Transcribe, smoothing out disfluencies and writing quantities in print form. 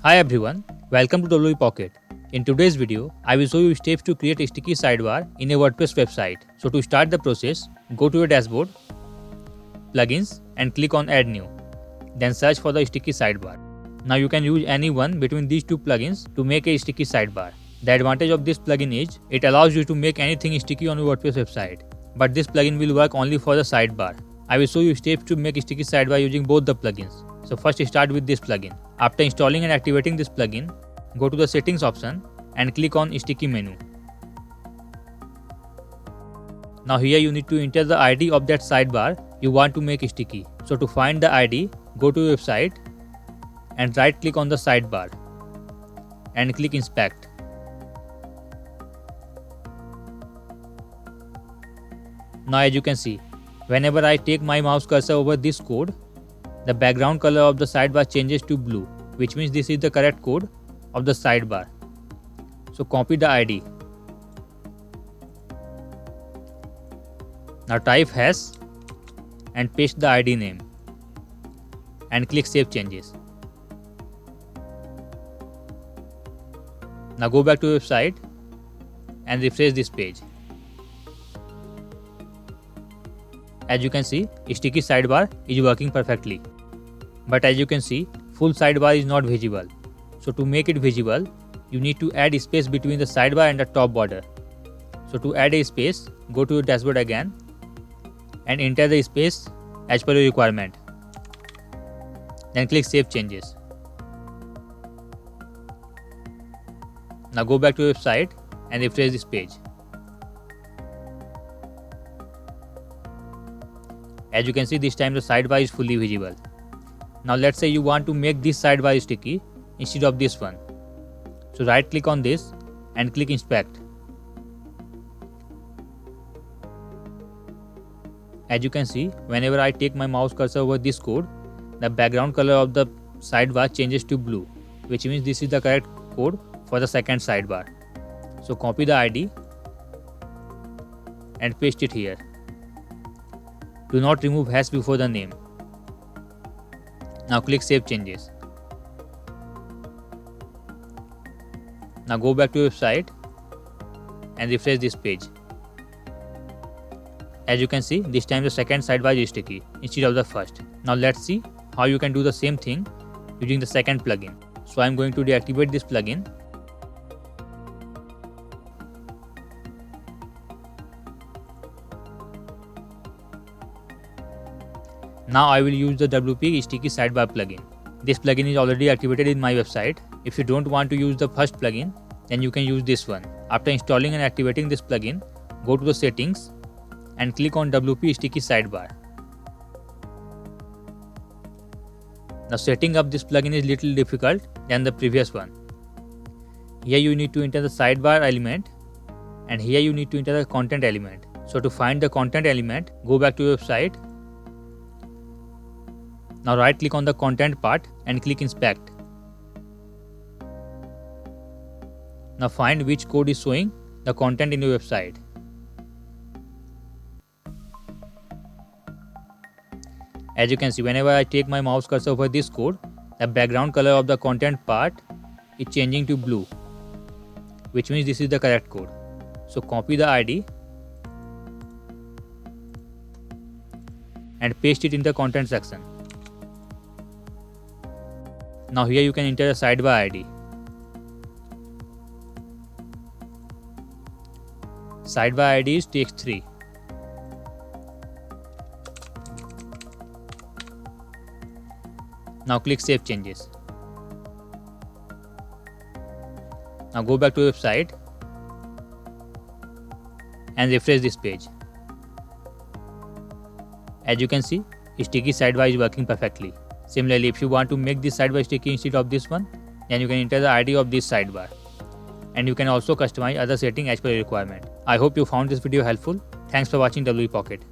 Hi everyone, welcome to WP Pocket. In today's video, I will show you steps to create a sticky sidebar in a WordPress website. So to start the process, go to your dashboard, plugins and click on add new. Then search for the sticky sidebar. Now you can use any one between these two plugins to make a sticky sidebar. The advantage of this plugin is it allows you to make anything sticky on your WordPress website. But this plugin will work only for the sidebar. I will show you steps to make a sticky sidebar using both the plugins. So first start with this plugin. After installing and activating this plugin, go to the settings option and click on sticky menu. Now here you need to enter the ID of that sidebar you want to make sticky. So to find the ID, go to your website and right click on the sidebar and click inspect. Now as you can see, whenever I take my mouse cursor over this code, the background color of the sidebar changes to blue, which means this is the correct code of the sidebar. So copy the ID. Now type hash and paste the ID name and click save changes. Now go back to your website and refresh this page. As you can see, sticky sidebar is working perfectly. But as you can see, full sidebar is not visible. So to make it visible, you need to add space between the sidebar and the top border. So to add a space, go to your dashboard again and enter the space as per your requirement. Then click save changes. Now go back to your website and refresh this page. As you can see, this time the sidebar is fully visible. Now let's say you want to make this sidebar sticky instead of this one. So right click on this and click inspect. As you can see, whenever I take my mouse cursor over this code, the background color of the sidebar changes to blue, which means this is the correct code for the second sidebar. So copy the ID and paste it here. Do not remove hash before the name. Now click save changes. Now go back to your website and refresh this page. As you can see, this time the second sidebar is sticky instead of the first. Now let's see how you can do the same thing using the second plugin. So I am going to deactivate this plugin. Now I will use the WP Sticky Sidebar plugin. This plugin is already activated in my website. If you don't want to use the first plugin, then you can use this one. After installing and activating this plugin, go to the settings and click on WP Sticky Sidebar. Now setting up this plugin is little difficult than the previous one. Here you need to enter the sidebar element and here you need to enter the content element. So to find the content element, go back to your website. Now right click on the content part and click inspect. Now find which code is showing the content in your website. As you can see, whenever I take my mouse cursor over this code, the background color of the content part is changing to blue, which means this is the correct code. So copy the ID and paste it in the content section. Now here you can enter the sidebar ID. Sidebar ID is text3. Now click save changes. Now go back to your website and refresh this page. As you can see, sticky sidebar is working perfectly. Similarly, if you want to make this sidebar sticky instead of this one, then you can enter the ID of this sidebar. And you can also customize other settings as per your requirement. I hope you found this video helpful. Thanks for watching WP Pocket.